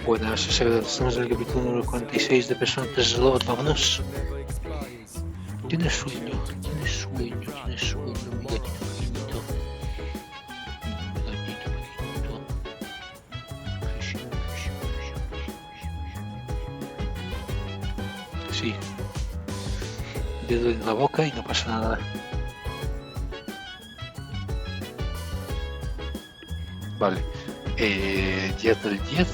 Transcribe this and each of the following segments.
Buenas, estamos en el capítulo número 46 de Persona 3 Slot. Vámonos. Tienes sueño, mi gatito pequeñito. Mi gatito pequeñito. Sí, dedo en la boca y no pasa nada. Vale, 10 del 10,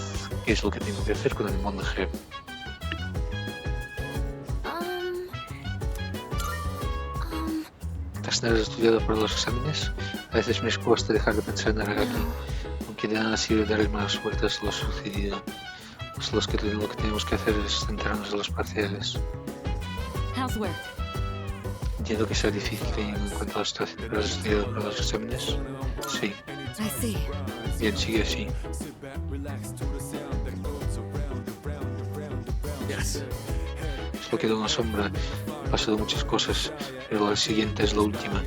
¿qué es lo que tengo que hacer con el monje? Tras haber estudiado para los exámenes, a veces me cuesta dejar de pensar en Aragaki, aunque de nada sirve darle más vueltas a lo sucedido. Pues lo que tenemos que hacer es centrarnos en los parciales. Entiendo que sea difícil en cuanto a la situación, pero has estudiado para los exámenes. Sí. Bien, sigue así. Solo queda una sombra. Han pasado muchas cosas, pero la siguiente es la última.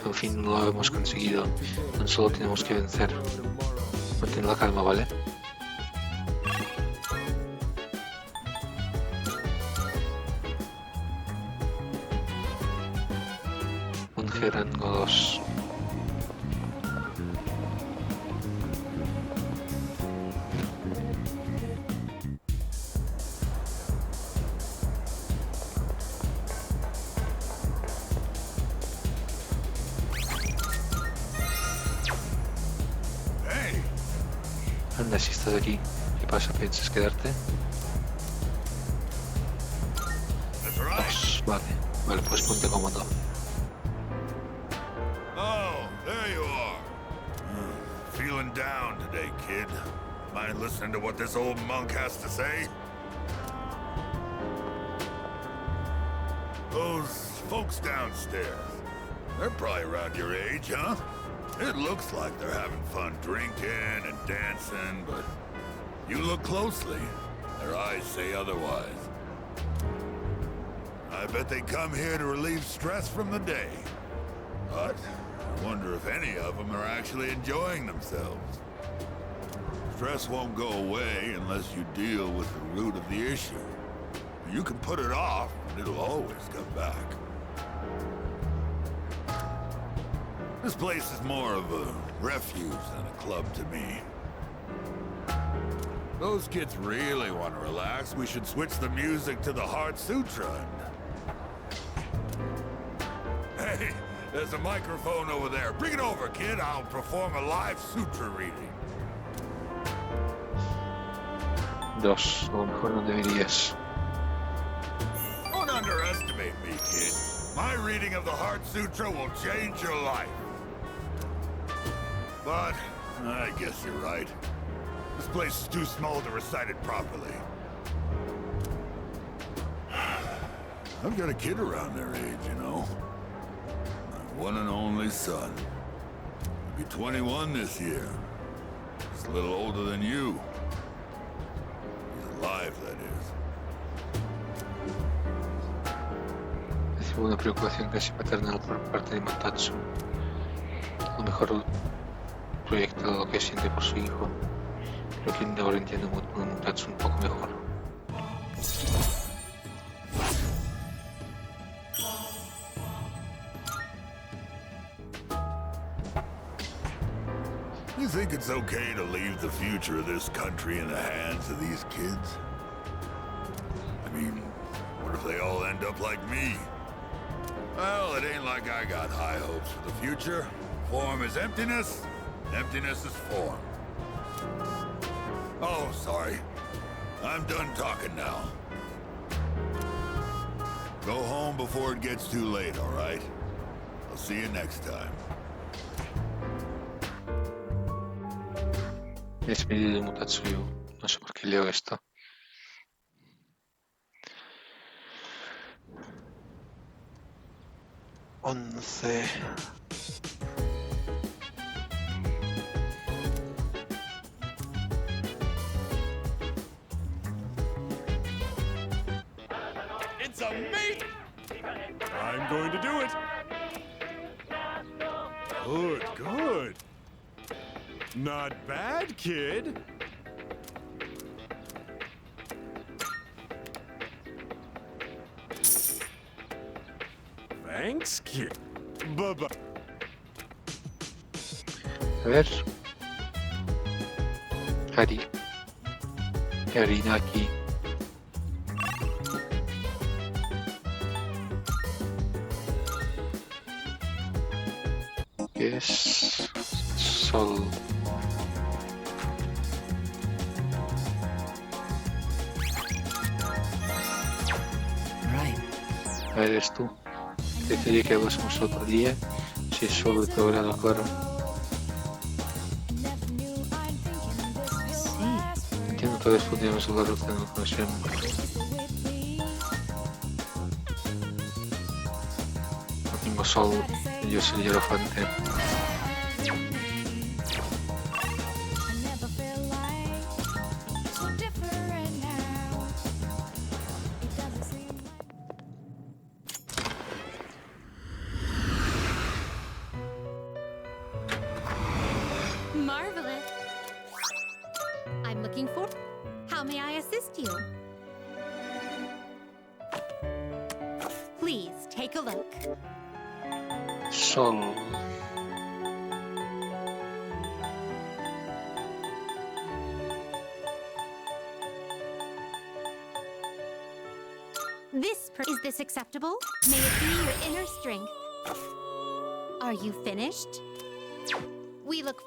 Al fin lo hemos conseguido. Tan solo tenemos que vencer. Mantén la calma, ¿vale? Monje rango 2. Anda, si estás aquí, ¿qué pasa? ¿Piensas quedarte? Dos, vale, pues ponte cómodo. Oh, there you are. Feeling down today, kid. Mind listening to what this old monk has to say? Those folks downstairs, they're probably around your age, huh? It looks like they're having fun drinking and dancing, but you look closely, their eyes say otherwise. I bet they come here to relieve stress from the day. But I wonder if any of them are actually enjoying themselves. Stress won't go away unless you deal with the root of the issue. You can put it off, and it'll always come back. This place is more of a refuge than a club to me. Those kids really want to relax. We should switch the music to the Heart Sutra. Hey, there's a microphone over there. Bring it over, kid. I'll perform a live sutra reading. Dos, a lo mejor no deberías. Don't underestimate me, kid. My reading of the Heart Sutra will change your life. But I guess you're right. This place is too small to recite it properly. I've got a kid around their age, you know. My one and only son. He'll be 21 this year. He's a little older than you. He's alive, that is. Es una preocupación casi paternal por parte de Matatsu. A lo mejor proyecta lo que siente por su hijo. Creo que ahora entiendo a Matatsu un poco mejor. You think it's okay to leave the future of this country in the hands of these kids? I mean, what if they all end up like me? Well, it ain't like I got high hopes for the future. Form is emptiness, emptiness is form. Oh, sorry. I'm done talking now. Go home before it gets too late, all right? I'll see you next time. Es medio de Matatsu, no sé por qué leo esto. Once. It's a mate! I'm going to do it. Good. Not bad, kid. Thanks, kid. Bye-bye. A ver. Harinaki. ¿Qué es? Sol. Right. A ver, eres tú. Te diría que hablásemos otro día. Si es solo de tu grado, claro. Sí. Entiendo, tal vez podríamos hablar de una conexión. No tengo sol, yo soy hierofante. Marvelous. I'm looking for. How may I assist you? Please take a look. Sol. Is this acceptable? May it be your inner strength. Are you finished? We look.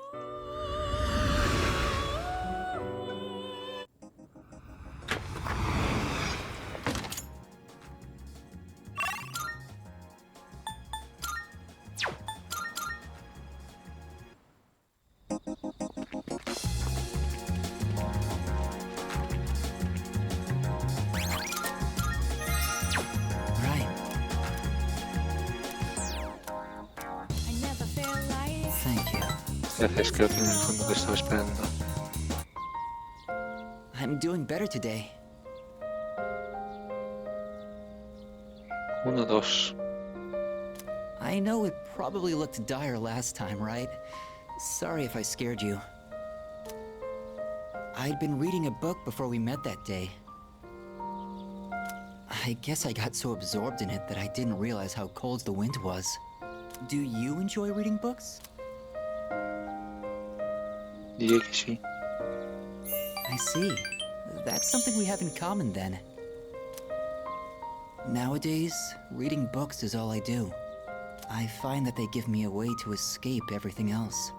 Right. Thank you. Gracias, creo que en el fondo te estaba esperando. I'm doing better today. 1, 2. I know it probably looked dire last time, right? Sorry if I scared you. I'd been reading a book before we met that day. I guess I got so absorbed in it that I didn't realize how cold the wind was. Do you enjoy reading books? Diría que sí. I see. That's something we have in common then. Nowadays, reading books is all I do. I find that they give me a way to escape everything else.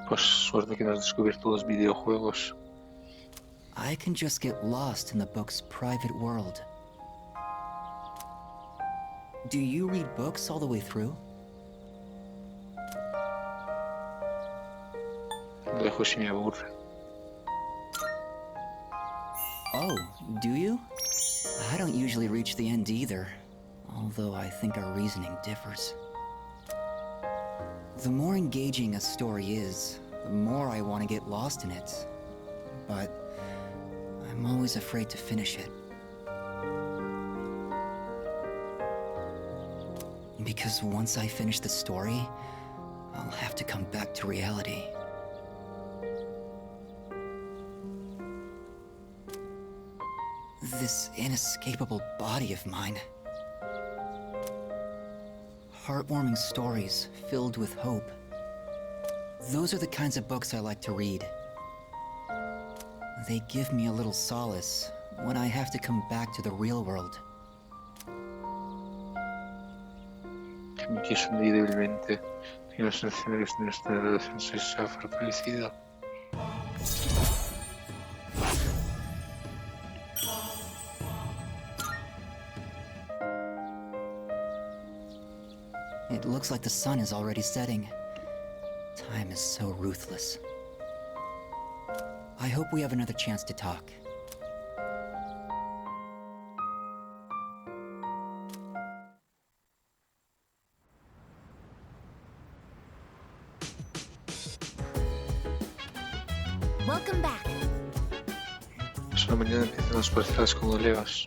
Pues suerte que no has descubierto los videojuegos. I can just get lost in the book's private world. Do you read books all the way through? Lo dejo si me aburre. Oh, do you? I don't usually reach the end either, although I think our reasoning differs. The more engaging a story is, the more I want to get lost in it. But I'm always afraid to finish it. Because once I finish the story, I'll have to come back to reality. This inescapable body of mine. Heartwarming stories filled with hope. Those are the kinds of books I like to read. They give me a little solace when I have to come back to the real world. Que me quiso hundir débilmente. Tengo la sensación de que nuestra relación se ha fortalecido. It looks like the sun is already setting. Time is so ruthless. I hope we have another chance to talk. Welcome back. Pues una mañana empiezan las parciales como levas.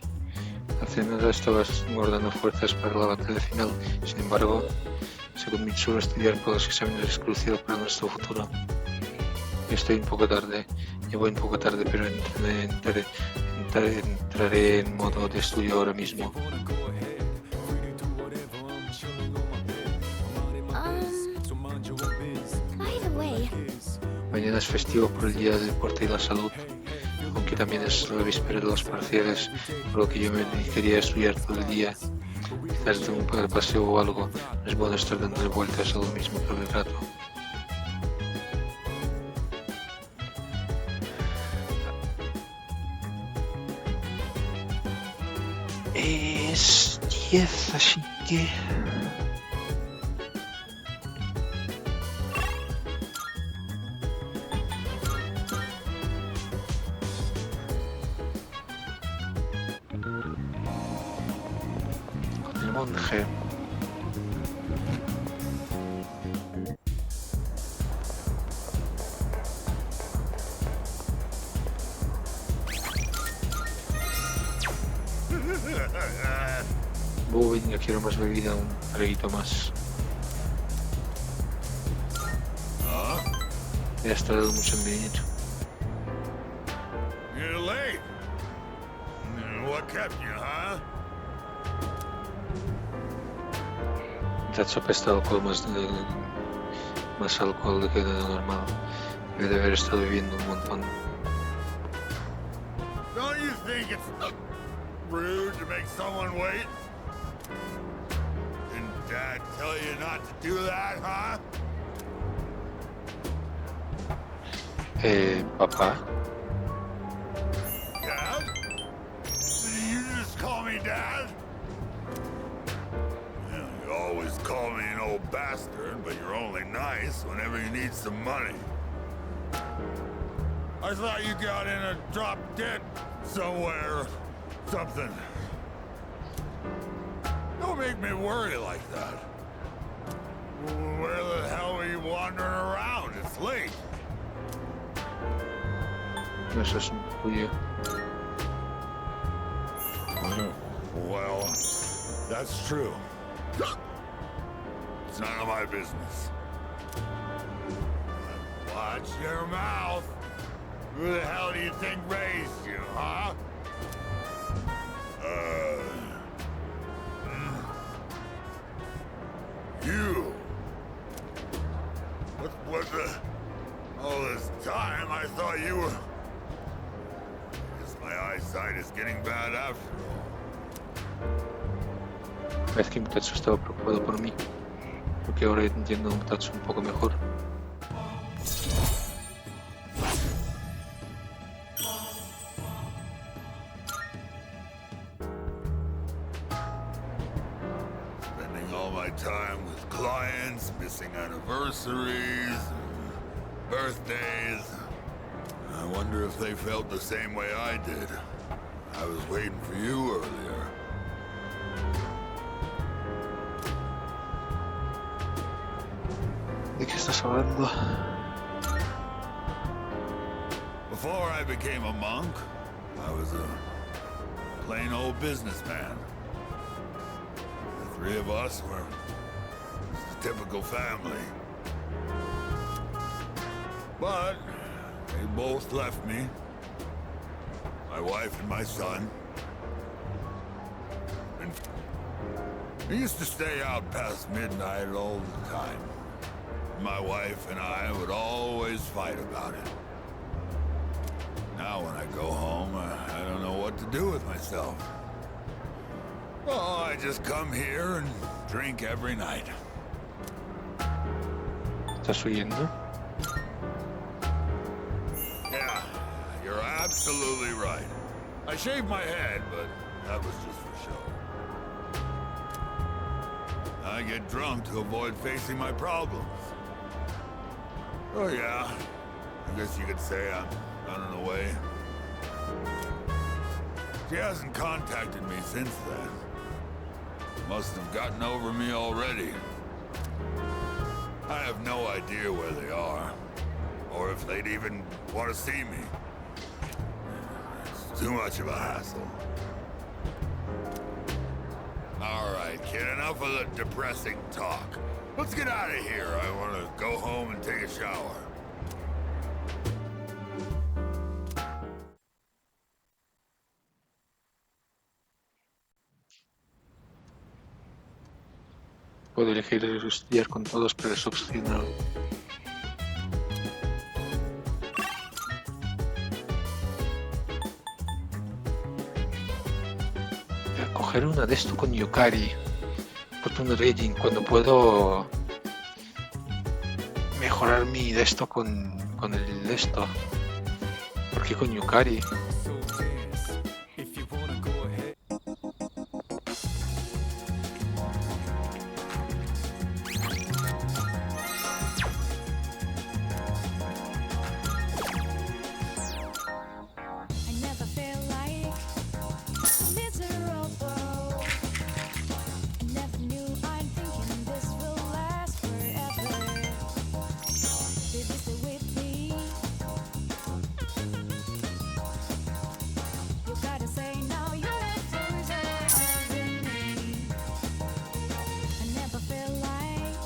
Hace nada estabas guardando fuerzas para la batalla final. Sin embargo, según Mitsuru, estudiar por los exámenes es crucial para nuestro futuro. Yo estoy un poco tarde, ya voy un poco tarde, pero entraré en modo de estudio ahora mismo. Mañana es festivo por el Día del Deporte y la Salud, aunque también es la víspera de los parciales, por lo que yo me dedicaría a estudiar todo el día. Quizás de un paseo o algo, no es bueno estar dando vueltas a lo mismo todo el rato. Es 10, así que... Con el monje. Venga, quiero más bebida, un traguito más. Ya has tardado mucho en venir. You're late. What kept you, huh? Te has sopestado alcohol más alcohol de que de lo normal. Debe de haber estado bebiendo un montón. Don't you think it's rude to make someone wait? Didn't Dad tell you not to do that, huh? Papá. Dad? You just call me Dad? You always call me an old bastard, but you're only nice whenever you need some money. I thought you got in a drop dead somewhere or something. Don't make me worry like that. Where the hell are you wandering around? It's late. Eso es tuyo. Well, that's true. It's none of my business. Watch your mouth. Who the hell do you think raised you, huh? You. What the... All this time, I thought you were... Guess my eyesight is getting bad after all. Parece que Mutazu estaba preocupado por mí, porque ahora entiendo a Mutazu un poco mejor. Spending all my time with clients, missing anniversaries, birthdays. I wonder if they felt the same way I did. I was waiting for you earlier. ¿De qué estás hablando? Before I became a monk, I was a plain old businessman. The three of us were a typical family. But they both left me. My wife and my son. And we used to stay out past midnight all the time. My wife and I would always fight about it. Now when I go home, I don't know what to do with myself. Oh, I just come here and drink every night. ¿Estás huyendo? Yeah, you're absolutely right. I shaved my head, but that was just for show. I get drunk to avoid facing my problems. Oh yeah, I guess you could say I'm running away. She hasn't contacted me since then. Must have gotten over me already. I have no idea where they are, or if they'd even want to see me. It's too much of a hassle. All right, kid, enough of the depressing talk. Let's get out of here. I want to go home and take a shower. Puedo elegir estudiar con todos, pero es opcional. coger una de esto con Yukari. Fortune Reading, cuando puedo mejorar mi de esto con el de esto. ¿Por qué con Yukari? I never feel like miserable. I never knew I'm thinking this will last forever. Baby, stay with me. You gotta say now you're losing me. I never feel like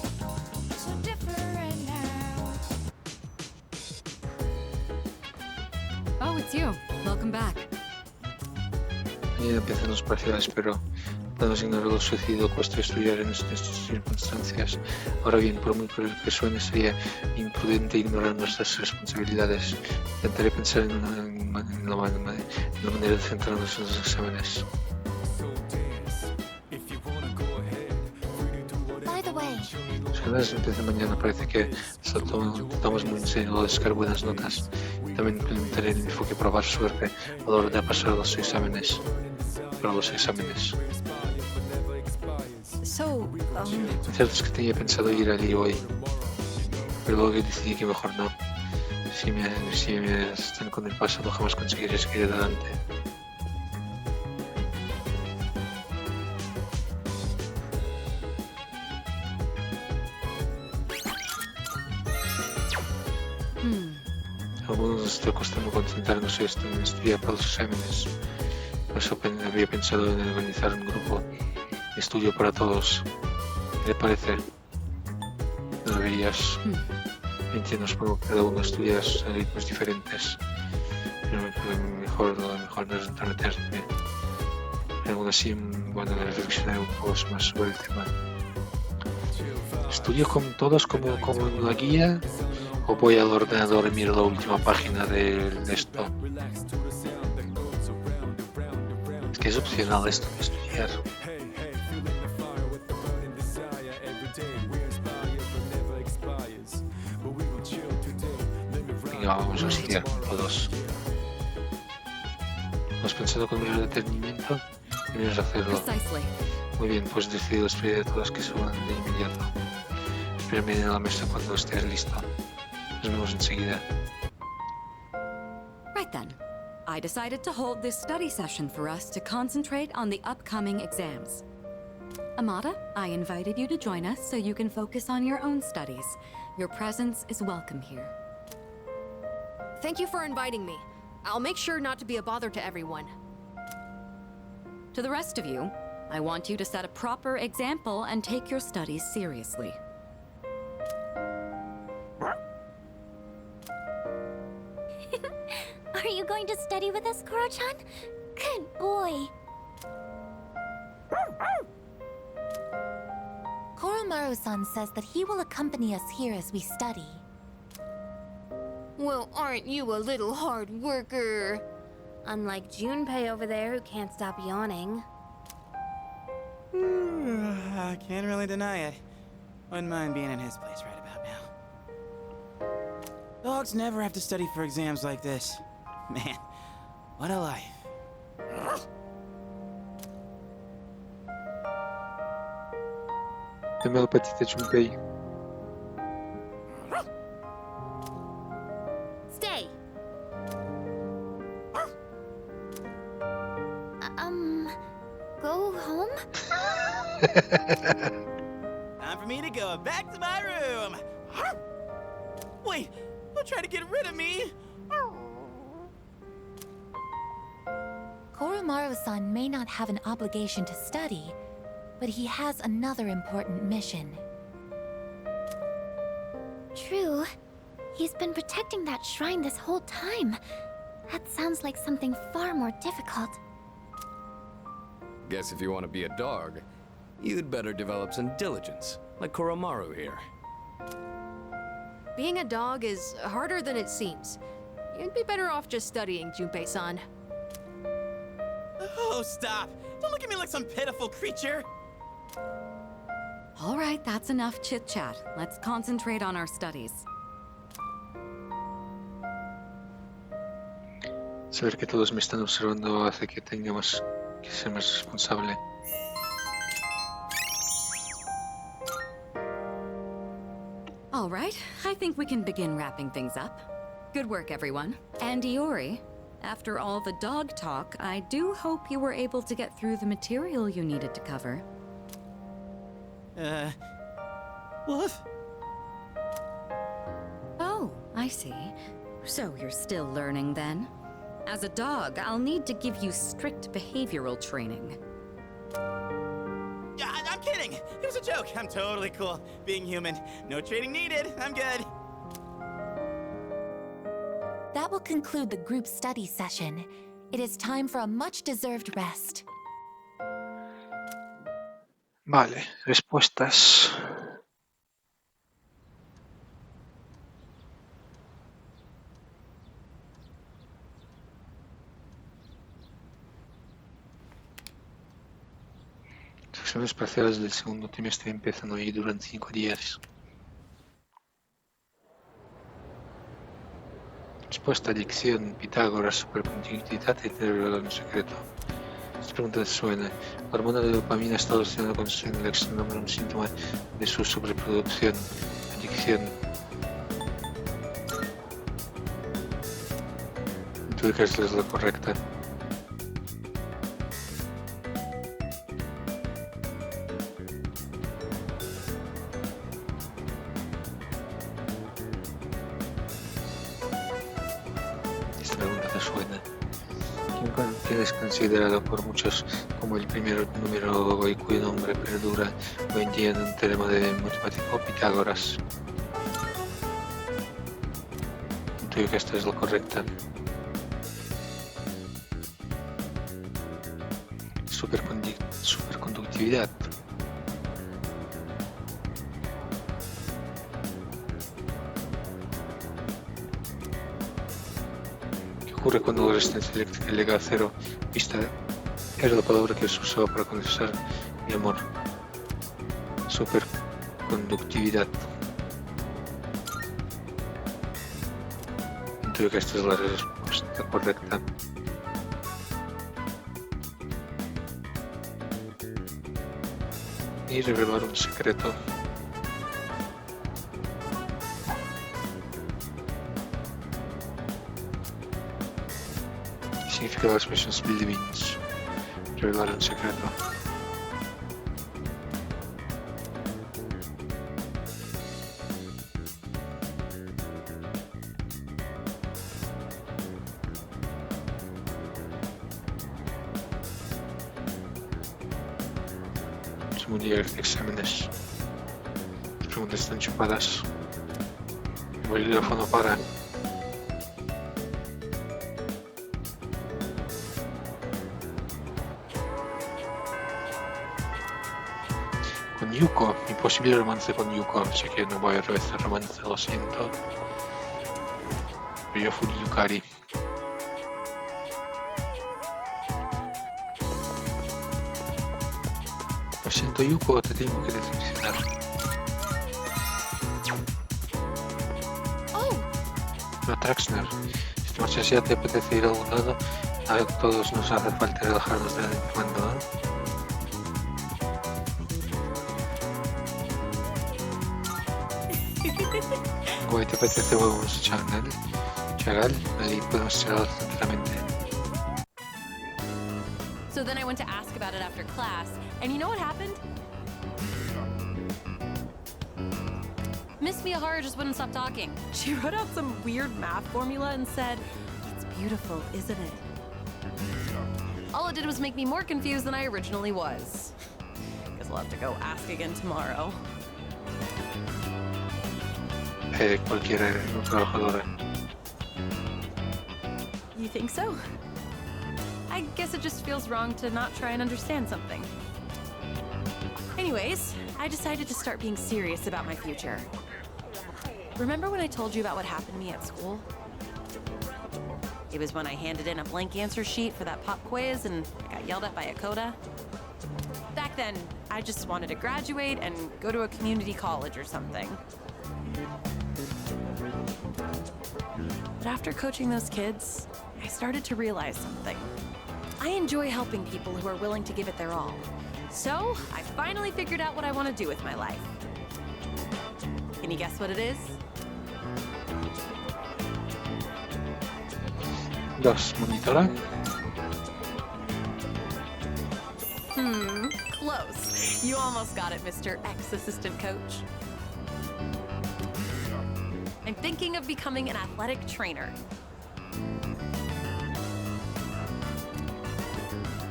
so different now. Oh, it's you. Welcome back. Mañana empiezan los parciales, pero podemos ignorar el suicidio cuesta estudiar en estas circunstancias. Ahora bien, por muy cruel que suene, sería imprudente ignorar nuestras responsabilidades. Intentaré pensar en la manera de centrarnos en los exámenes. By the way, Los exámenes empiezan mañana. Parece que tratamos muy en serio de sacar buenas notas. También implementaré el enfoque probar suerte a la hora de pasar los exámenes. Pero los exámenes. So, Lo cierto es que tenía pensado ir allí hoy, pero luego decidí que mejor no. Si me están con el pasado, jamás conseguiré seguir adelante. Algunos estoy costando concentrarnos en estudiar para los exámenes. Por eso había pensado en organizar un grupo de estudio para todos. ¿Qué le parece? ¿No deberías? Entiendo, supongo que cada uno estudia a ritmos diferentes. Pero lo mejor no es entrometerme. Pero aún así, bueno, reflexionar un poco más sobre el tema. ¿Estudio con todos como en la guía? ¿O voy al ordenador y miro la última página de esto? Es que es opcional esto de estudiar. Venga, vamos a estudiar con todos. ¿Has pensado con mayor detenimiento? Debes hacerlo. precisely. Muy bien, pues decido despedir a todos que suban de inmediato. Espérame en la mesa cuando estés listo. Nos vemos enseguida. Right then. I decided to hold this study session for us to concentrate on the upcoming exams. Amada, I invited you to join us so you can focus on your own studies. Your presence is welcome here. Thank you for inviting me. I'll make sure not to be a bother to everyone. To the rest of you, I want you to set a proper example and take your studies seriously. are you going to study with us, Koro-chan? Good boy. Koromaru-san says that he will accompany us here as we study. Well, aren't you a little hard worker? Unlike Junpei over there who can't stop yawning. I can't really deny it. Wouldn't mind being in his place right about now. Dogs never have to study for exams like this. Man, what a life. Dame la patita, Junpei. Stay! Go home? Time for me to go back to my room. Wait, don't try to get rid of me. Koromaru-san may not have an obligation to study, but he has another important mission. True. He's been protecting that shrine this whole time. That sounds like something far more difficult. Guess if you want to be a dog, you'd better develop some diligence, like Koromaru here. Being a dog is harder than it seems. You'd be better off just studying, Junpei-san. Oh, stop. Don't look at me like some pitiful creature. All right, that's enough chit-chat. Let's concentrate on our studies. Saber que todos me están observando hace que tengamos que ser más responsable. All right, I think we can begin wrapping things up. Good work, everyone. And Iori, after all the dog talk, I do hope you were able to get through the material you needed to cover. Wolf? Oh, I see. So you're still learning then? As a dog, I'll need to give you strict behavioral training. Yeah, I'm kidding. It was a joke. I'm totally cool being human. No training needed. I'm good. That will conclude the group study session. It is time for a much-deserved rest. Vale, respuestas. Los exámenes parciales del segundo trimestre empiezan hoy y duran 5 días. Respuesta: adicción, Pitágoras, superconductividad y cerebral en secreto. Esta pregunta suena: la hormona de dopamina está relacionada con el nombre un síntoma de su sobreproducción. Adicción. ¿Tú crees que es la correcta? ¿Quién es considerado por muchos como el primer numerólogo y cuyo nombre perdura hoy en día en un teorema de matemático? Pitágoras. Intuyo que esta es la correcta. Superconductividad. ¿Qué ocurre cuando la resistencia eléctrica llega a cero? Esta era la palabra que se usaba para condensar mi amor. Superconductividad. Intuyo que esta es la respuesta correcta. Y revelar un secreto. ¿Qué significa la expresión spill the beans? Revelar un secreto. Mundial de exámenes. Las preguntas están chupadas. El bolígrafo no para. Con Yuko, imposible romance con Yuko, así que no voy a realizar romance, lo siento. Pero yo fui Yukari. Lo siento, Yuko, te tengo que decepcionar. No, Traxner, si te marchas ya te apetece ir a algún lado, a todos nos hace falta relajarnos de vez en cuando, ¿no? Guay, ¿te apetece vamos a Chagal? Ahí podemos charlar tranquilamente. So then I went to ask about it after class, and you know what happened? Miss Miyahara just wouldn't stop talking. She wrote out some weird math formula and said, "It's beautiful, isn't it?" All it did was make me more confused than I originally was. Guess I'll have to go ask again tomorrow. Cualquiera trabajadora. You think so? I guess it just feels wrong to not try and understand something. Anyways, I decided to start being serious about my future. Remember when I told you about what happened to me at school? It was when I handed in a blank answer sheet for that pop quiz and I got yelled at by a coda. Back then, I just wanted to graduate and go to a community college or something. But after coaching those kids, I started to realize something. I enjoy helping people who are willing to give it their all. So, I finally figured out what I want to do with my life. Can you guess what it is? Dos monitora. Close. You almost got it, Mr. Ex-Assistant Coach. I'm thinking of becoming an athletic trainer.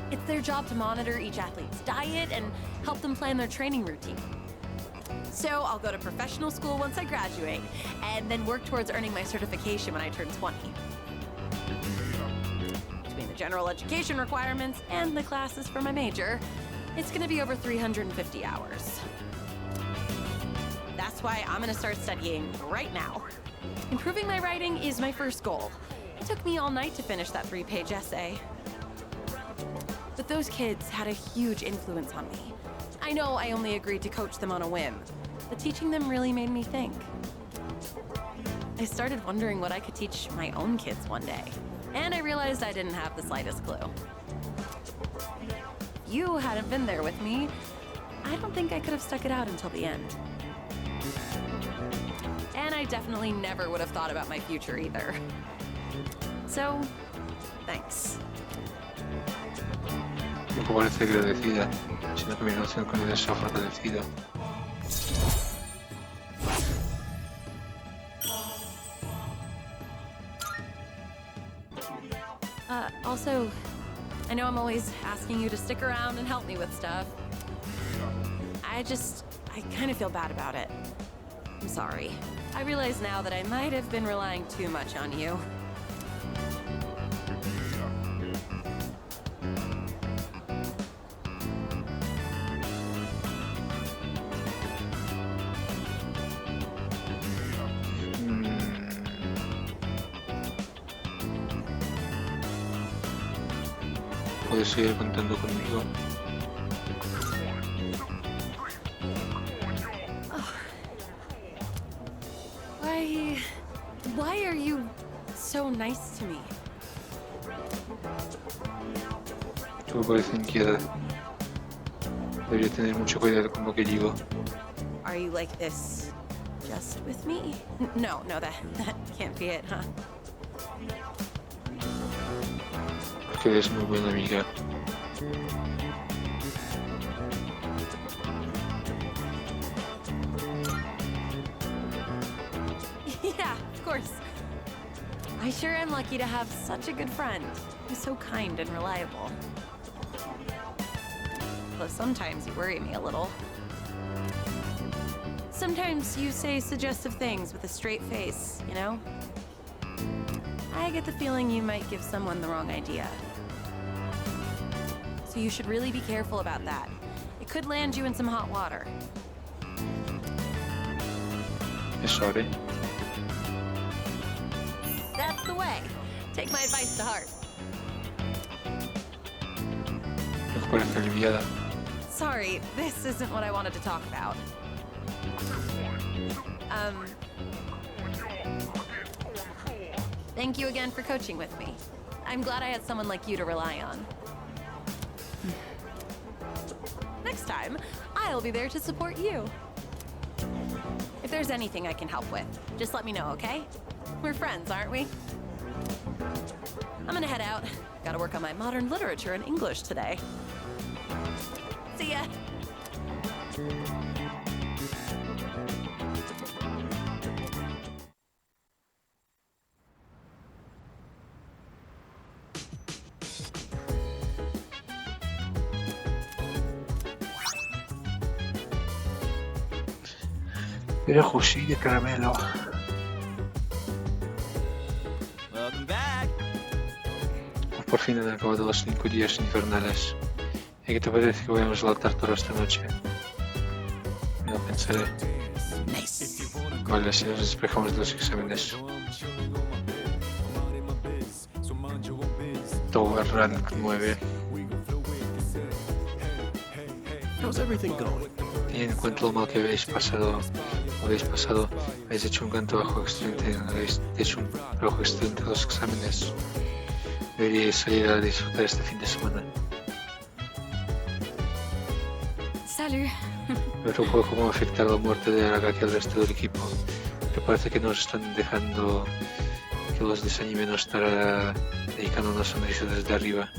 It's their job to monitor each athlete's diet and help them plan their training routine. So I'll go to professional school once I graduate, and then work towards earning my certification when I turn 20. Between the general education requirements and the classes for my major, it's gonna be over 350 hours. That's why I'm gonna start studying right now. Improving my writing is my first goal. It took me all night to finish that 3-page essay. But those kids had a huge influence on me. I know I only agreed to coach them on a whim, but teaching them really made me think. I started wondering what I could teach my own kids one day, and I realized I didn't have the slightest clue. If you hadn't been there with me, I don't think I could have stuck it out until the end. And I definitely never would have thought about my future either. So, thanks. Tampoco parece agradecida, sino que mi relación con él se ha fortalecido. Also, I know I'm always asking you to stick around and help me with stuff. I kind of feel bad about it. I'm sorry. I realize now that I might have been relying too much on you. Puedes seguir contando conmigo. Why are you so nice to me? Tu parece inquieta. Debería tener mucho cuidado con lo que digo. Are you like this just with me? No, that can't be it, huh? Porque eres muy buena amiga. Yeah, of course. I sure am lucky to have such a good friend who's so kind and reliable. Though sometimes you worry me a little. Sometimes you say suggestive things with a straight face, you know? I get the feeling you might give someone the wrong idea. So you should really be careful about that. It could land you in some hot water. Sorry. That's the way. Take my advice to heart. No parece aliviada. Sorry, this isn't what I wanted to talk about. Thank you again for coaching with me. I'm glad I had someone like you to rely on. Next time, I'll be there to support you. If there's anything I can help with, just let me know, okay? We're friends, aren't we? I'm gonna head out. Gotta work on my modern literature and English today. See ya! Era José de caramelo. Welcome back. Por fin han acabado los 5 días infernales. ¿Y qué te parece que vayamos a saltar toda esta noche? Me lo pensaré. Vale, si nos despejamos de los exámenes. Tower Rank 9. How's everything going? Teniendo en cuenta lo mal que habéis pasado, habéis hecho un gran trabajo excelente, habéis hecho un trabajo excelente en los exámenes. Deberíais salir a disfrutar este fin de semana. Salut. Me preocupa cómo afectar la muerte de Aragaki al resto del equipo. Me parece que nos están dejando que los desanime no estar dedicando una sonrisa desde arriba.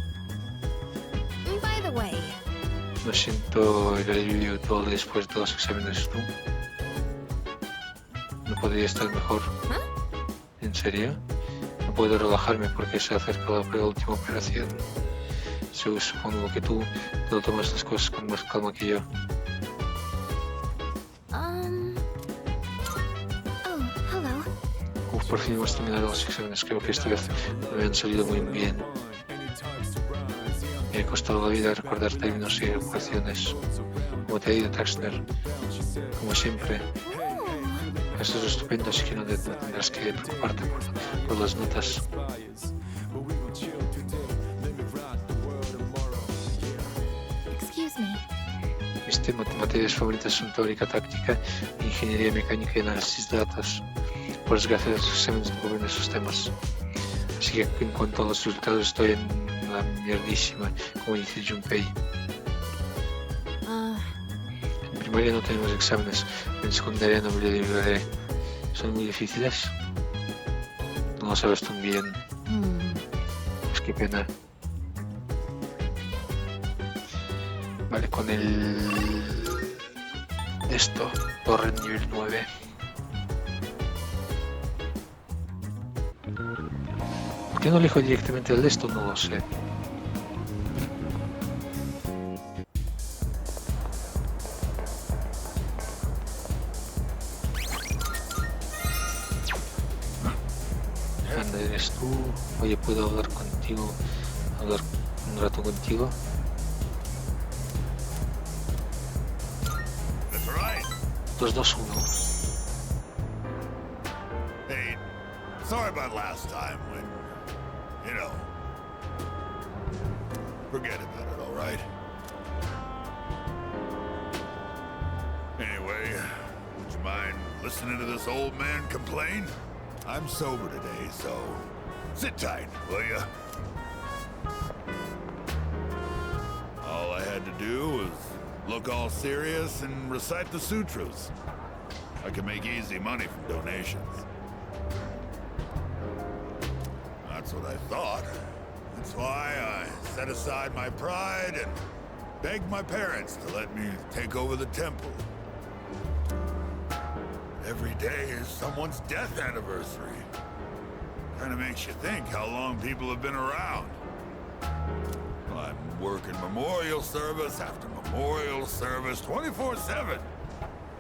By the way, No siento el alivio todo después de los exámenes, ¿tú? ¿No podría estar mejor? ¿En serio? No puedo relajarme porque se acerca la última operación. Supongo que tú te lo tomas las cosas con más calma que yo. Oh, hello. Por fin hemos terminado los exámenes. Creo que esta vez me han salido muy bien. Me ha costado la vida recordar términos y ecuaciones. ¿Cómo te ha ido, Taxner? Como siempre. Esto es estupendo, así que no tendrás que preocuparte por las notas. Excuse me. Mis materias favoritas son teórica táctica, ingeniería mecánica y análisis de datos. Por desgracia, los exámenes no cubren esos temas. Así que en cuanto a los resultados estoy en la mierdísima, como dice Junpei. En primaria no tenemos exámenes, en secundaria no me libraré. ¿Son muy difíciles? No lo sabes tan bien. Pues qué pena. Vale, con esto, torre nivel 9. ¿Por qué no elijo directamente el de esto? No lo sé. Anda, eres tú. Oye, ¿puedo hablar contigo? ¿Hablar un rato contigo? That's right. 2, 2, 1. Hey, sorry about last time when, you know, forget about it, all right? Anyway, would you mind listening to this old man complain? I'm sober today, so sit tight, will ya? All I had to do was look all serious and recite the sutras. I can make easy money from donations. That's what I thought. That's why I set aside my pride and begged my parents to let me take over the temple. Every day is someone's death anniversary. Kinda makes you think how long people have been around. Well, I'm working memorial service after memorial service 24/7.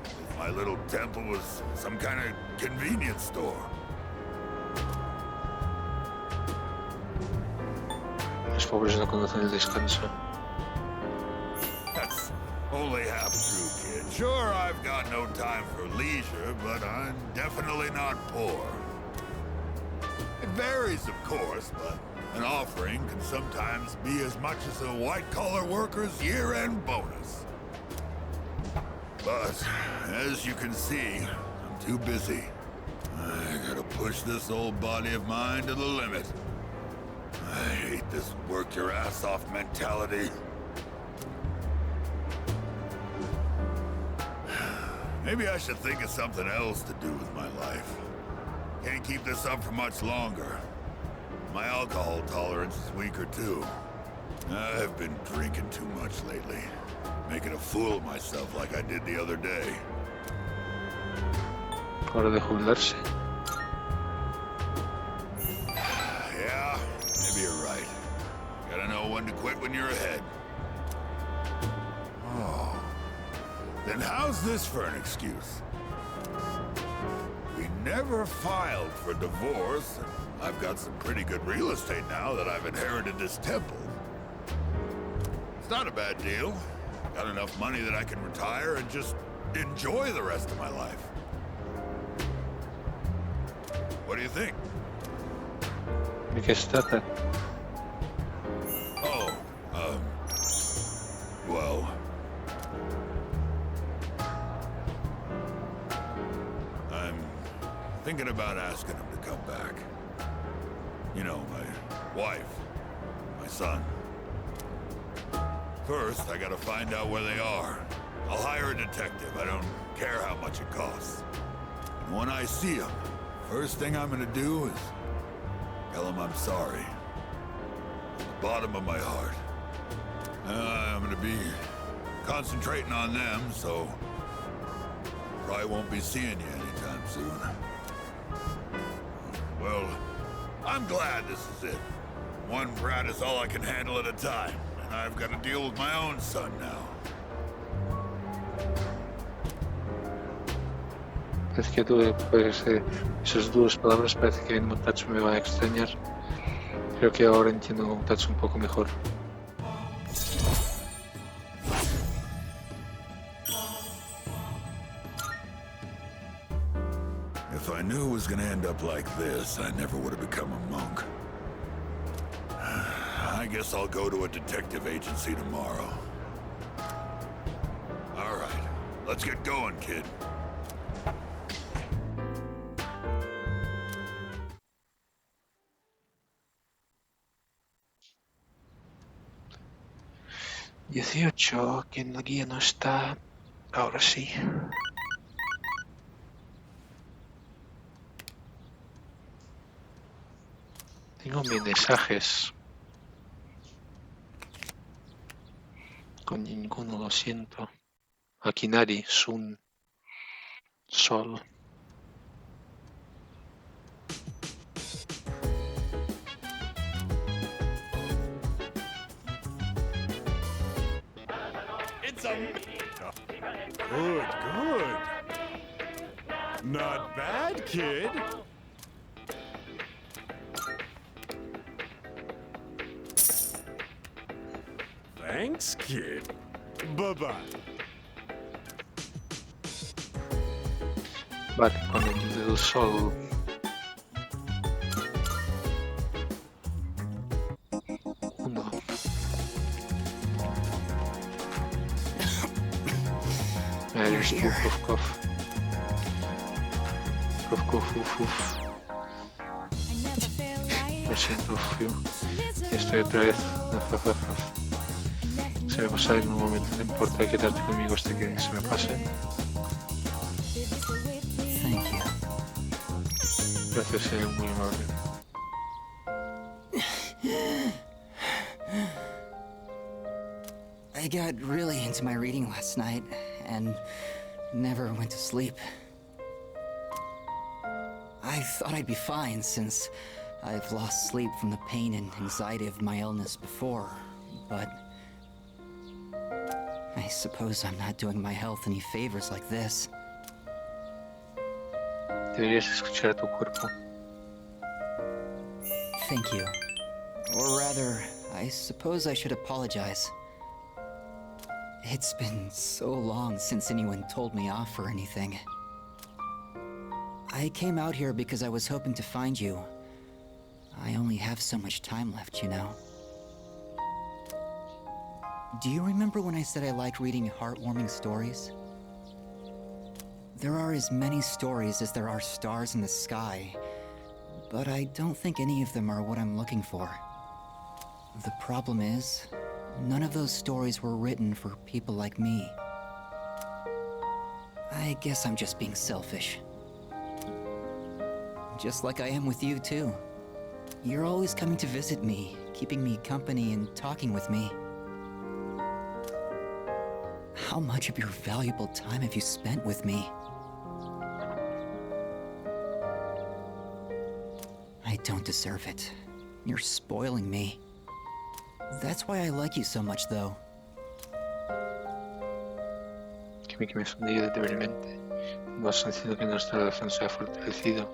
If my little temple was some kind of convenience store. Los pobres no conocen el descanso. That's only half true, kid. Sure, I've got no time for leisure, but I'm definitely not poor. It varies, of course, but an offering can sometimes be as much as a white-collar worker's year-end bonus. But, as you can see, I'm too busy. I gotta push this old body of mine to the limit. I hate this work-your-ass-off mentality. Maybe I should think of something else to do with my life. Can't keep this up for much longer. My alcohol tolerance is weaker too. I've been drinking too much lately. Making a fool of myself like I did the other day. Hora de jubilarse. Yeah, maybe you're right. Gotta know when to quit when you're ahead. Oh. Then how's this for an excuse? We never filed for divorce, and I've got some pretty good real estate now that I've inherited this temple. It's not a bad deal. Got enough money that I can retire and just enjoy the rest of my life. What do you think? ¿De qué se trata? Thinking about asking him to come back. You know, my wife, my son. First, I gotta find out where they are. I'll hire a detective. I don't care how much it costs. And when I see him, first thing I'm gonna do is tell him I'm sorry. From the bottom of my heart. I'm gonna be concentrating on them, so probably won't be seeing you anytime soon. Well, I'm glad this is it. One brat is all I can handle at a time, and I've got to deal with my own son now. Parece que tú, pues, esas duras palabras parece que en Motacho me va a extrañar. Creo que ahora entiendo a Motacho un poco mejor. If I knew it was gonna end up like this, I never would have become a monk. I guess I'll go to a detective agency tomorrow. All right, let's get going, kid. $18, que en la guía no está. Ahora sí. Tengo mensajes. Con ninguno, lo siento. Akinari, Sun, Sol. It's a... Good, good. Not bad, kid. Thanks, kid. Bye-bye. Vale, con el del sol. Uno. Eres tú, Kofkov. Kofkov, uf. Lo siento, Fiu. Estoy otra vez. Se me pasa en un momento, no importa quedarte conmigo hasta que se me pase. Thank you. Gracias, muy amable. I got really into my reading last night and never went to sleep. I thought I'd be fine since I've lost sleep from the pain and anxiety of my illness before, but I suppose I'm not doing my health any favors like this. Deberías escuchar a tu cuerpo. Thank you. Or rather, I suppose I should apologize. It's been so long since anyone told me off or anything. I came out here because I was hoping to find you. I only have so much time left, you know. Do you remember when I said I liked reading heartwarming stories? There are as many stories as there are stars in the sky, but I don't think any of them are what I'm looking for. The problem is, none of those stories were written for people like me. I guess I'm just being selfish. Just like I am with you, too. You're always coming to visit me, keeping me company and talking with me. How much of your valuable time have you spent with me? I don't deserve it. You're spoiling me. That's why I like you so much, though. Que me sonríe débilmente. No has sentido que nuestra relación se ha fortalecido.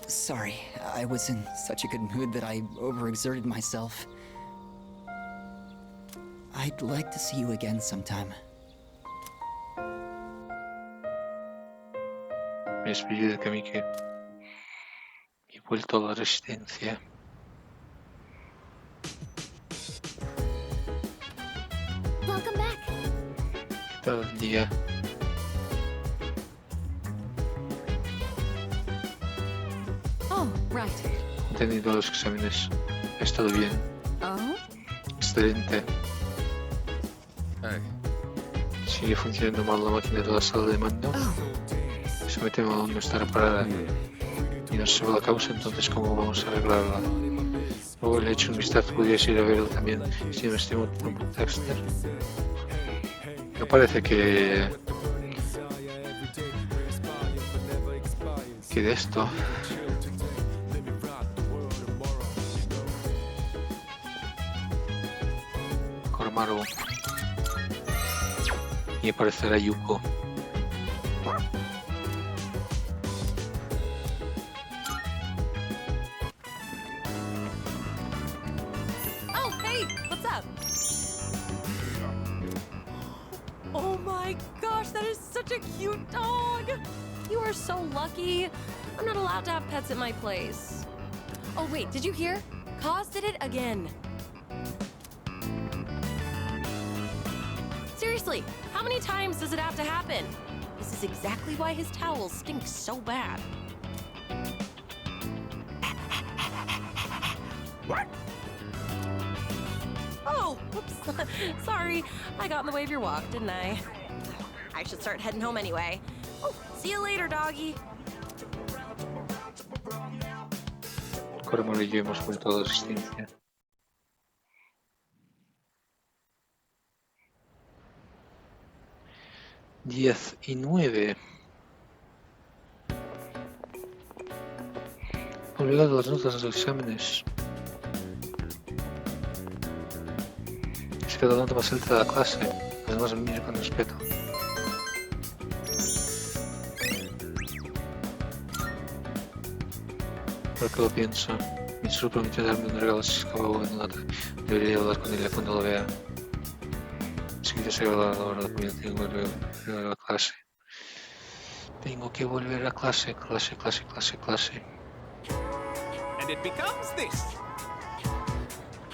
Sorry, I was in such a good mood that I overexerted myself. I'd like to see you again sometime. Me he despedido de Kamike. He vuelto a la residencia. estar al día. Oh, right. He tenido los exámenes. Ha estado bien. Oh? Excelente. Hey. Sigue funcionando mal la máquina de la sala de mando. Se me temo aún no está reparada. Y no se ve la causa, entonces ¿cómo vamos a arreglarla? Luego le he hecho un vistazo, podrías ir a verlo también. Si me estimo con Dexter. Me parece que de esto Koromaru y aparecerá Yuko. Oh, hey, what's up? Oh my gosh, that is such a cute dog. You are so lucky. I'm not allowed to have pets at my place. Oh wait, did you hear? Kaz did it again. Seriously, how many times does it have to happen? This is exactly why his towels stink so bad. Oh, whoops. Sorry, I got in the way of your walk, didn't I? I should start heading home anyway. Oh, see you later, doggy. Koromaru y yo hemos vuelto a la existencia. Diez y 9. Olvidado las notas de los exámenes. Es que la nota más alta de la clase. Además me miro con respeto. ¿Por qué lo pienso? Mitsuru prometió darme un regalo si sacaba buena nota. Debería hablar con ella cuando lo vea. Enseguida se va a la hora de comer, tengo que volver a clase. Tengo que volver a clase. And it becomes this.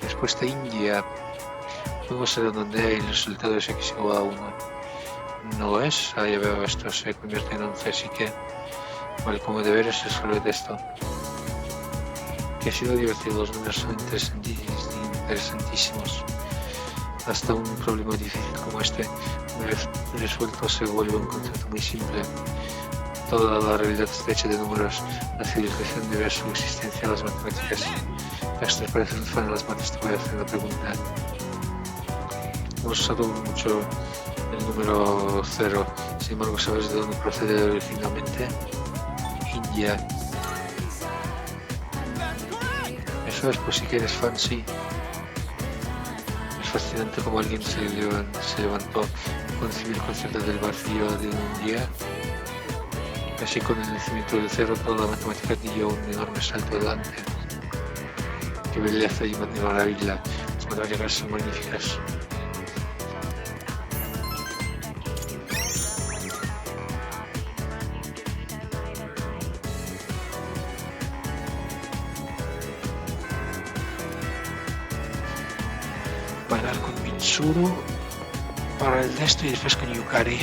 Respuesta India. Podemos ser donde el resultado es x igual a 1. No lo es. Ah, ya veo, esto se convierte en 11, así que... Vale, como deberes resolver esto. Que ha sido divertido, los números son interesantísimos. Hasta un problema difícil como este, una vez resuelto, se vuelve un concepto muy simple. Toda la realidad está hecha de números. La civilización debe su existencia a las matemáticas. Dexter parece un fan de las mates. Te voy a hacer una pregunta. Hemos usado mucho el número 0. Sin embargo, ¿sabes de dónde procede originalmente? India. Eso es, pues sí que eres fan, sí. Es fascinante como alguien se levantó a concebir el concepto del vacío de un día. Así con el nacimiento del 0 toda la matemática dio un enorme salto adelante. Qué belleza y maravilla, las matemáticas son magníficas. Bailar con Mitsuru para el de esto y después con Yukari.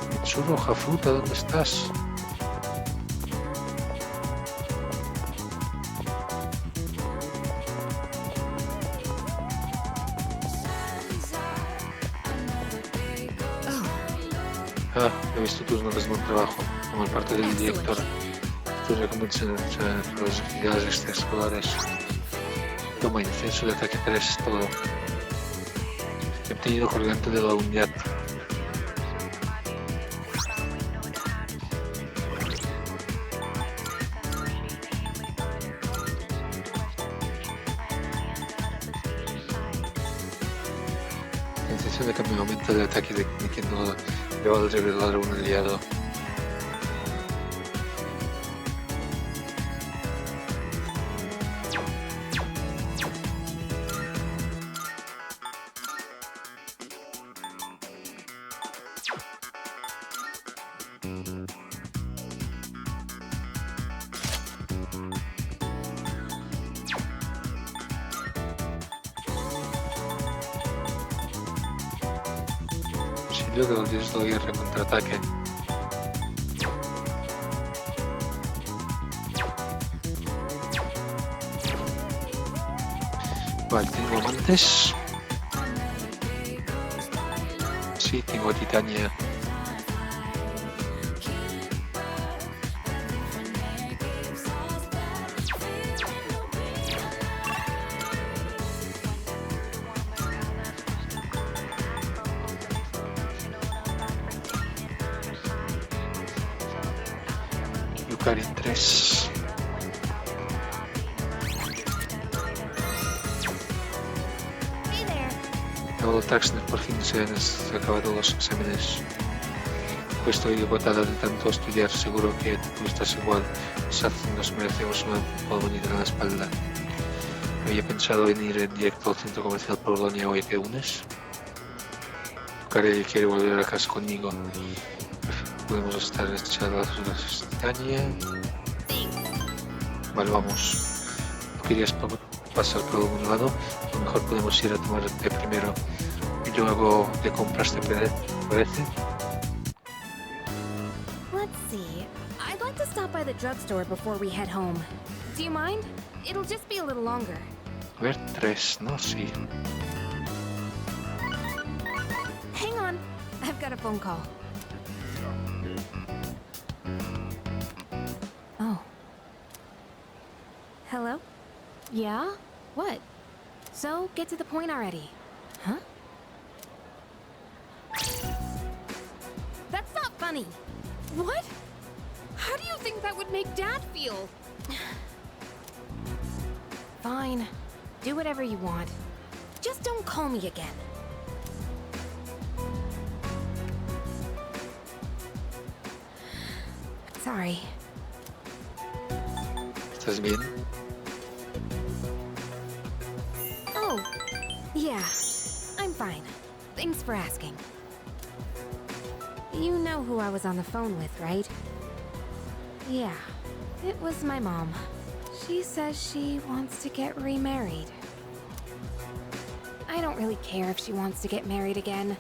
Mitsuru, hoja fruta, ¿dónde estás? Ah, he visto tus notas de buen trabajo, como parte del director. Tus recomendaciones para las actividades extraescolares. Toma, incenso de ataque 3, todo. He obtenido colgante de la unidad. La intención de cambio aumenta de ataque de quien no le va a revelar a un aliado. Sin duda el dios de la guerra contraataque. Vale, tengo amantes. Sí, tengo a Titania. Yukari 3. Hey there. Paolo Traxner por fin se han acabado los exámenes. Estoy agotada de tanto estudiar, seguro que tú estás igual. Quizás nos merecemos una palmadita en la espalda. Había pensado en ir en directo al centro comercial Polonia hoy, ¿te unes? Yukari quiere volver a casa conmigo. Podemos estar en esta charla de Titania. Vale, vamos. ¿Querías pasar por algún lado? A lo mejor podemos ir a tomar té primero. Yo hago de compras, ¿te parece? Let's see. I'd like to stop by the drugstore before we head home. Do you mind? It'll just be a little longer. A ver, 3, ¿no? Sí. Hang on. I've got a phone call. Oh. Hello? Yeah? What? So, get to the point already. Huh? That's not funny. What? How do you think that would make Dad feel? Fine. Do whatever you want. Just don't call me again. Sorry. ¿Estás bien? Oh, yeah. I'm fine. Thanks for asking. You know who I was on the phone with, right? Yeah, it was my mom. She says she wants to get remarried. I don't really care if she wants to get married again.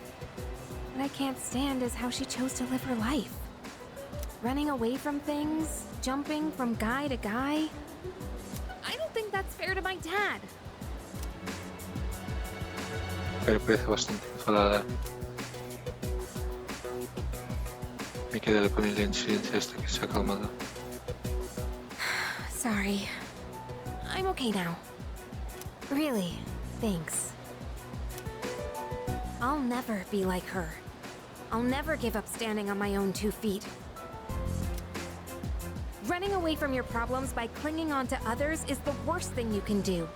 What I can't stand is how she chose to live her life. Running away from things, jumping from guy to guy. I don't think that's fair to my dad. Pero parece bastante enfadada. Me quedaré con ella en silencio hasta que se ha calmado. Sorry. I'm okay now. Really, thanks. I'll never be like her. I'll never give up standing on my own 2 feet. Running away from your problems by clinging on to others is the worst thing you can do.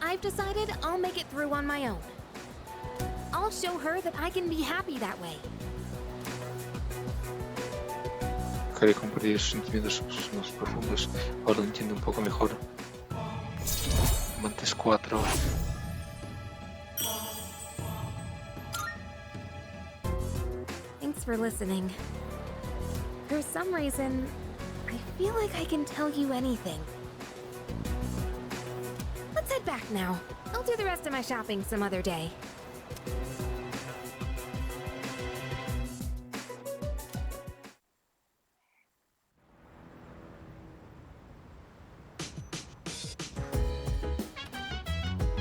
I've decided I'll make it through on my own. I'll show her that I can be happy that way. Quería compartir sus sentimientos más profundos. Ahora lo entiendo un poco mejor. Amantes 4. Thanks for listening. For some reason, I feel like I can tell you anything. Let's head back now. I'll do the rest of my shopping some other day.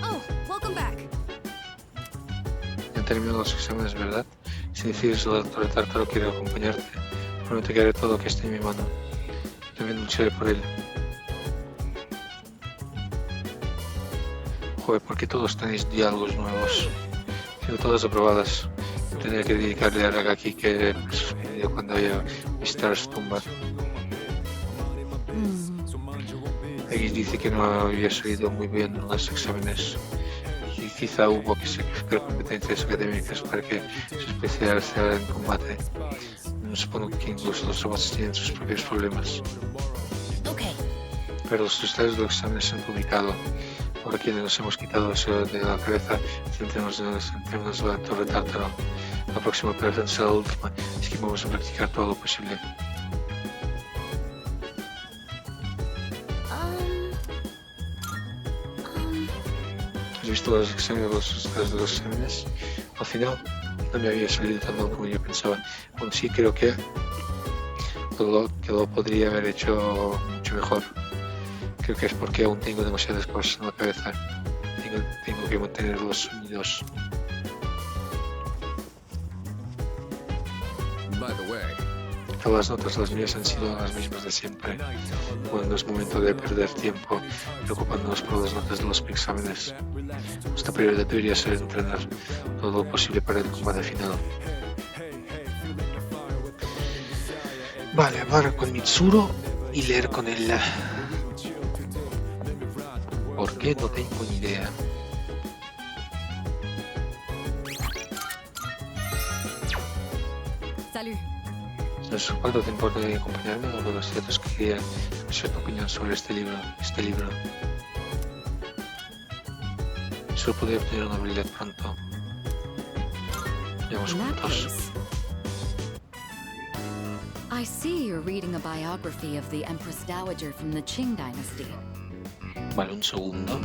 Oh, welcome back. Ya han terminado los exámenes, ¿verdad? Si decides el doctor Tártaro quiere acompañarte, prometo que haré todo lo que esté en mi mano. También lucharé por él. Joder, ¿por qué todos tenéis diálogos nuevos? Tengo todas aprobadas. Tendría que dedicarle a Aragaki que cuando vaya a visitar su tumba. Aquí dice que no había salido muy bien en los exámenes. Y quizá hubo que sacar competencias académicas para que se especializara en combate. Supongo que incluso los robots tienen sus propios problemas. Okay. Pero los resultados de los exámenes se han publicado. Ahora quienes nos hemos quitado eso de la cabeza, centrémonos en la Torre Tártaro. La próxima operación será la última, así que vamos a practicar todo lo posible. ¿Has visto los exámenes, los resultados de los exámenes? Al final no me había salido tan mal como yo pensaba. Bueno, sí creo que lo podría haber hecho mucho mejor. Creo que es porque aún tengo demasiadas cosas en la cabeza. Tengo que mantenerlos unidos. By the way, Todas las mías han sido las mismas de siempre. Bueno, no es momento de perder tiempo preocupándonos por las notas de los exámenes. Nuestra prioridad debería ser entrenar todo lo posible para el combate final. Vale, hablar con Mitsuru y leer con él. ¿Por qué? No tengo ni idea. Salut. ¿Cuánto te importa acompañarme? Uno de los ciertos que quería escuchar tu opinión sobre este libro. Solo podría obtener una habilidad pronto. Vamos In that juntos. case, I see you're reading a biography of the Empress Dowager from the Qing dynasty. Vale, un segundo.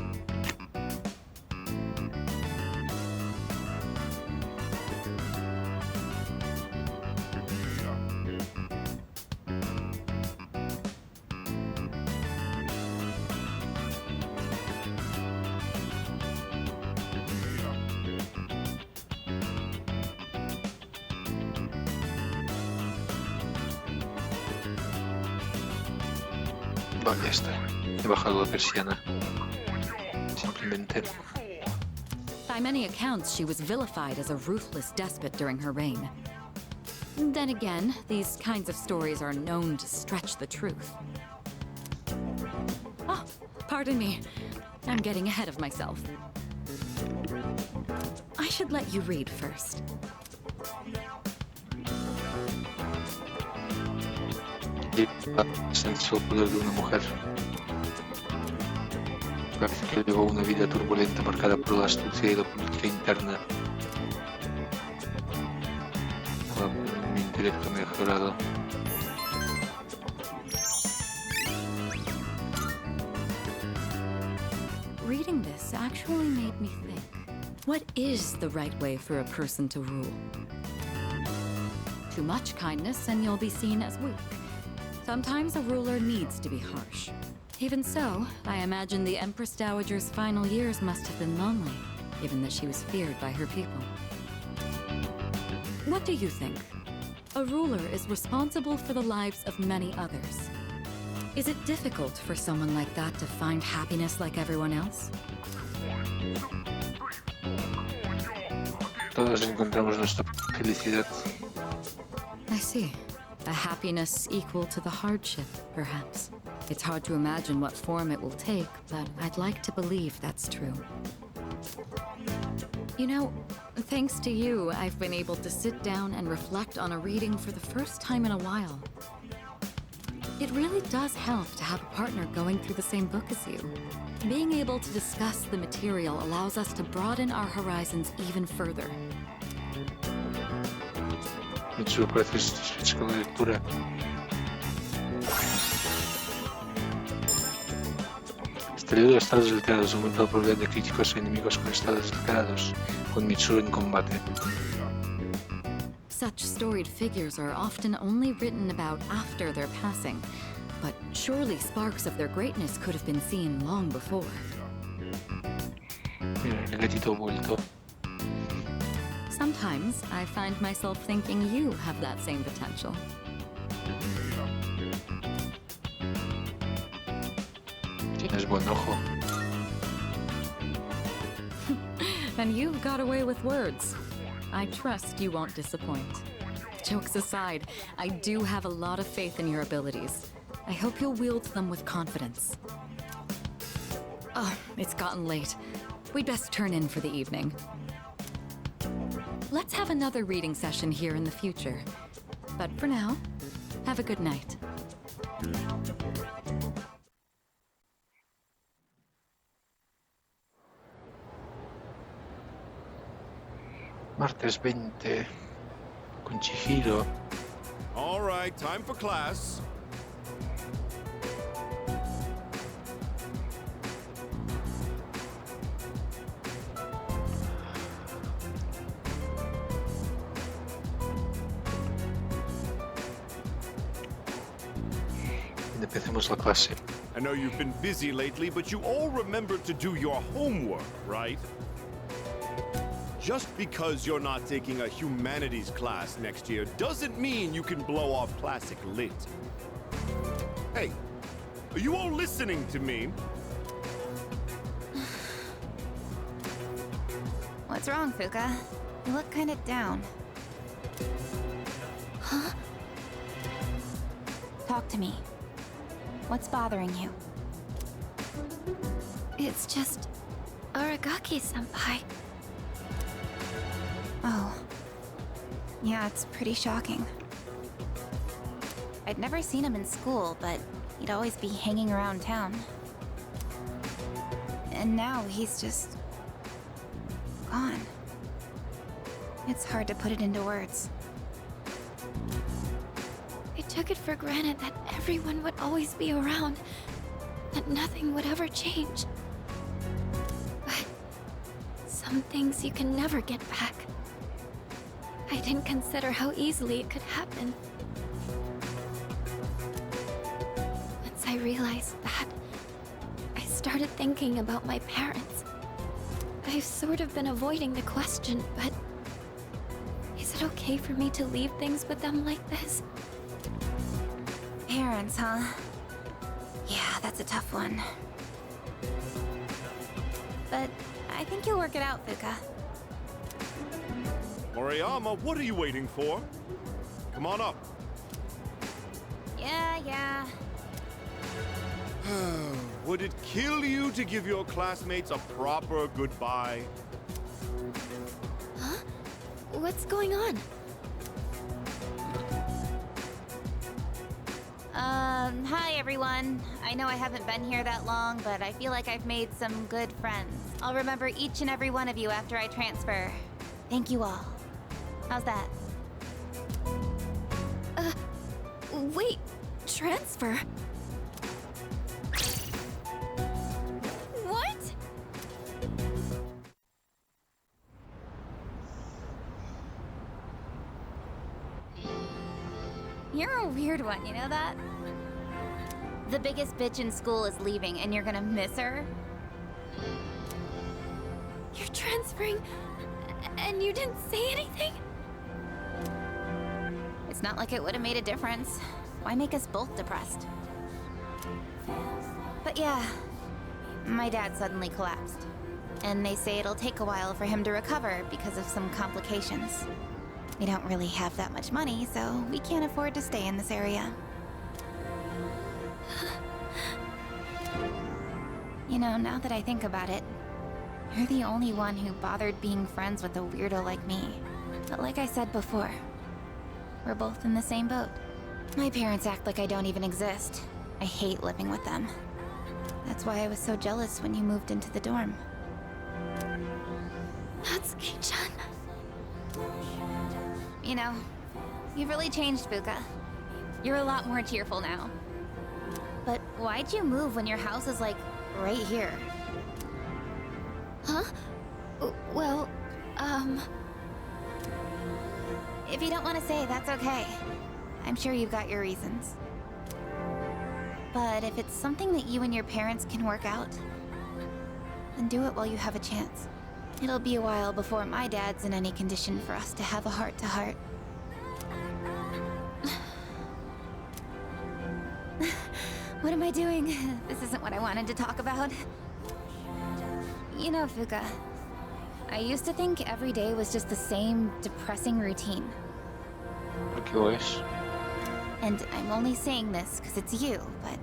Vale, ya está. He bajado la persiana. Simplemente. By many accounts, she was vilified as a ruthless despot during her reign. Then again, these kinds of stories are known to stretch the truth. Oh, pardon me. I'm getting ahead of myself. I should let you read first. Senso el poder de una mujer. Parece que llevó una vida turbulenta marcada por la astucia y la política interna. Mi intelecto mejorado. Reading this actually made me think. What is the right way for a person to rule? Too much kindness and you'll be seen as weak. Sometimes a ruler needs to be harsh. Even so, I imagine the Empress Dowager's final years must have been lonely, given that she was feared by her people. What do you think? A ruler is responsible for the lives of many others. Is it difficult for someone like that to find happiness like everyone else? Todos encontramos nuestra felicidad. I see. A happiness equal to the hardship, perhaps. It's hard to imagine what form it will take, but I'd like to believe that's true. You know, thanks to you, I've been able to sit down and reflect on a reading for the first time in a while. It really does help to have a partner going through the same book as you. Being able to discuss the material allows us to broaden our horizons even further. Mitsuru parece satisfecho con la lectura. Este libro de estados alterados aumenta la probabilidad de críticos o enemigos con estados alterados, con Mitsuru en combate. Such storied figures are often only written about after their passing, but surely sparks of their greatness could have been seen long before. Mira, el gatito vuelto. Sometimes I find myself thinking you have that same potential. Tienes buen ojo. And you've got away with words. I trust you won't disappoint. Jokes aside, I do have a lot of faith in your abilities. I hope you'll wield them with confidence. Oh, it's gotten late. We'd best turn in for the evening. Let's have another reading session here in the future. But for now, have a good night. Martes 20. Con Chihiro. All right, time for class. Empecemos la clase. I know you've been busy lately, but you all remember to do your homework, right? Just because you're not taking a humanities class next year doesn't mean you can blow off classic lit. Hey, are you all listening to me? What's wrong, Fuka? You look kind of down. Huh? Talk to me. What's bothering you? It's just Aragaki-senpai. Oh. Yeah, it's pretty shocking. I'd never seen him in school, but he'd always be hanging around town. And now he's just... gone. It's hard to put it into words. I took it for granted that everyone would always be around, that nothing would ever change. But some things you can never get back. I didn't consider how easily it could happen. Once I realized that, I started thinking about my parents. I've sort of been avoiding the question, but is it okay for me to leave things with them like this? Parents, huh? Yeah, that's a tough one. But I think you'll work it out, Fuka. Moriyama, what are you waiting for? Come on up. Yeah. Would it kill you to give your classmates a proper goodbye? Huh? What's going on? Hi everyone. I know I haven't been here that long, but I feel like I've made some good friends. I'll remember each and every one of you after I transfer. Thank you all. How's that? Wait, transfer? What? You're a weird one, you know that? The biggest bitch in school is leaving, and you're gonna miss her? You're transferring, and you didn't say anything? It's not like it would have made a difference. Why make us both depressed? But yeah, my dad suddenly collapsed. And they say it'll take a while for him to recover because of some complications. We don't really have that much money, so we can't afford to stay in this area. You know, now that I think about it, you're the only one who bothered being friends with a weirdo like me. But like I said before, we're both in the same boat. My parents act like I don't even exist. I hate living with them. That's why I was so jealous when you moved into the dorm. Natsuki-chan. You know, you've really changed, Fuka. You're a lot more cheerful now. But why'd you move when your house is, like, right here? Huh? Well, If you don't want to say, that's okay. I'm sure you've got your reasons. But if it's something that you and your parents can work out, then do it while you have a chance. It'll be a while before my dad's in any condition for us to have a heart-to-heart. What am I doing? This isn't what I wanted to talk about. You know, Fuka, I used to think every day was just the same depressing routine. Okay, boys. And I'm only saying this because it's you, but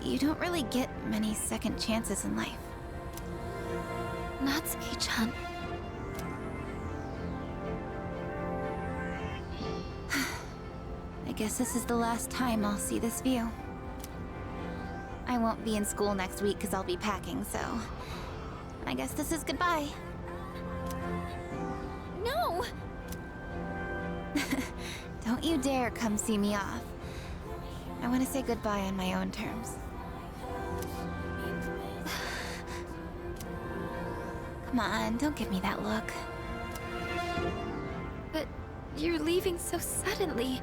you don't really get many second chances in life. Natsuki-chan. I guess this is the last time I'll see this view. I won't be in school next week because I'll be packing, so... I guess this is goodbye. No! Don't you dare come see me off. I want to say goodbye on my own terms. Come on, don't give me that look. But you're leaving so suddenly.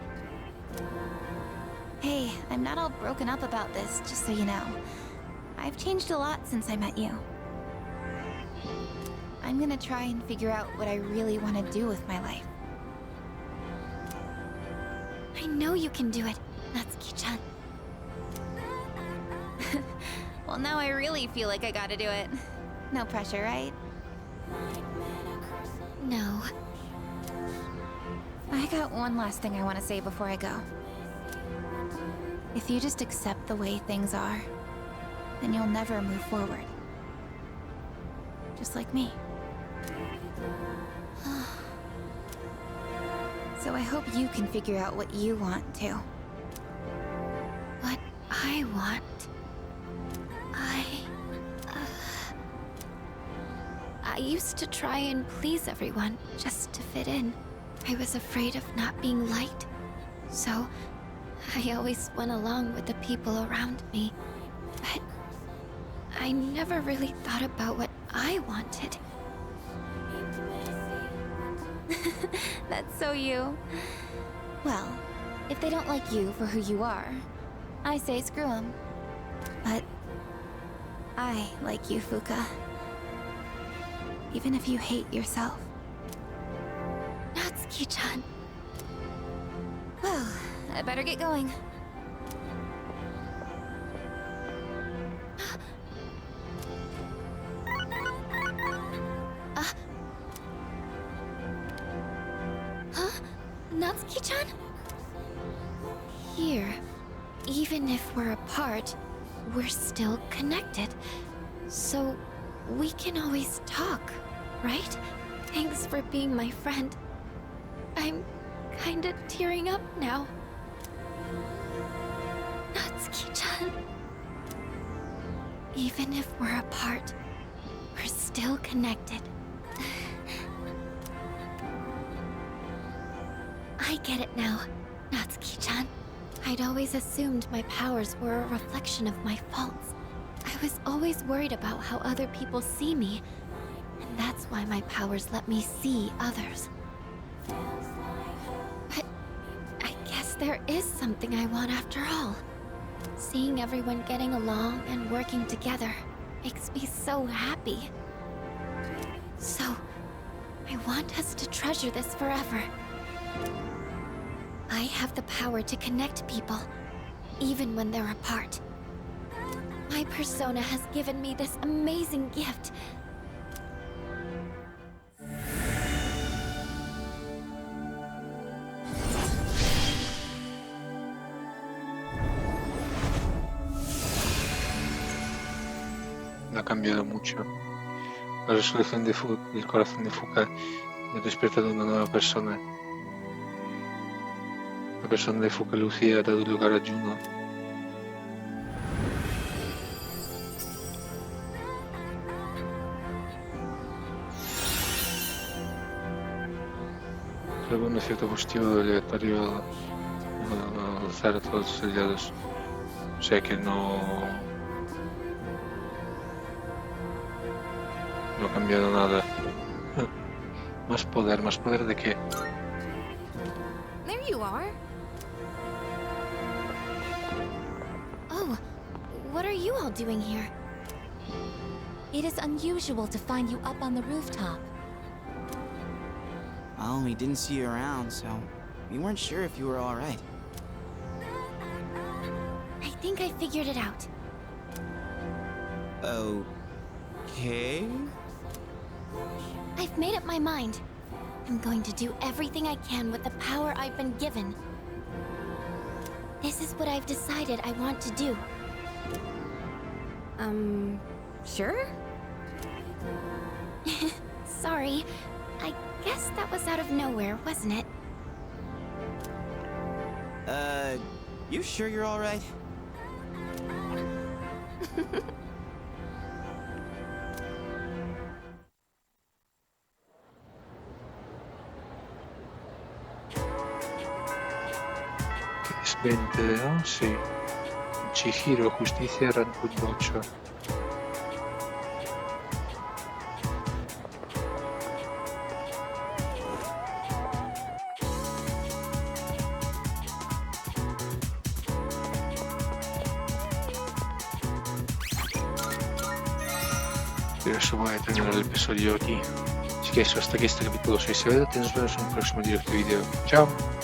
Hey, I'm not all broken up about this, just so you know. I've changed a lot since I met you. I'm gonna try and figure out what I really want to do with my life. I know you can do it, Natsuki-chan. Well, now I really feel like I gotta do it. No pressure, right? No. I got one last thing I want to say before I go. If you just accept the way things are, then you'll never move forward. Just like me. So I hope you can figure out what you want too. What I want... I used to try and please everyone, just to fit in. I was afraid of not being liked. So, I always went along with the people around me. But I never really thought about what I wanted. That's so you. Well, if they don't like you for who you are, I say screw them. But I like you, Fuka. Even if you hate yourself. Natsuki-chan. Well, I better get going. Huh? Natsuki-chan? Here, even if we're apart, we're still connected. So, we can always talk, right? Thanks for being my friend. I'm kinda tearing up now. Natsuki-chan. Even if we're apart, we're still connected. I get it now, Natsuki-chan. I'd always assumed my powers were a reflection of my faults. I was always worried about how other people see me, and that's why my powers let me see others. But I guess there is something I want after all. Seeing everyone getting along and working together makes me so happy. So, I want us to treasure this forever. I have the power to connect people, even when they're apart. My persona has given me this amazing gift. No ha cambiado mucho. La resolución del corazón de Fuka ha despertado una nueva persona. La persona de Fuka Lucia ha dado lugar a Juno. Luego un cierto positivo aleatorio al alzar a todos los aliados. O sea que no ha cambiado nada. Más poder de qué. There you are. Oh, what are you all doing here? It is unusual to find you up on the rooftop. Well, we didn't see you around, so we weren't sure if you were all right. I think I figured it out. Okay? I've made up my mind. I'm going to do everything I can with the power I've been given. This is what I've decided I want to do. Sure? Sorry. I guess that was out of nowhere, wasn't it? You sure you're all right? spendere, sì. Chihiro, Justicia, Rankudocha. Adesso vai a terminare l'episodio di Chiesto hasta aquí este capítulo 6. Se ve, nos vemos en un próximo directo video. Chao.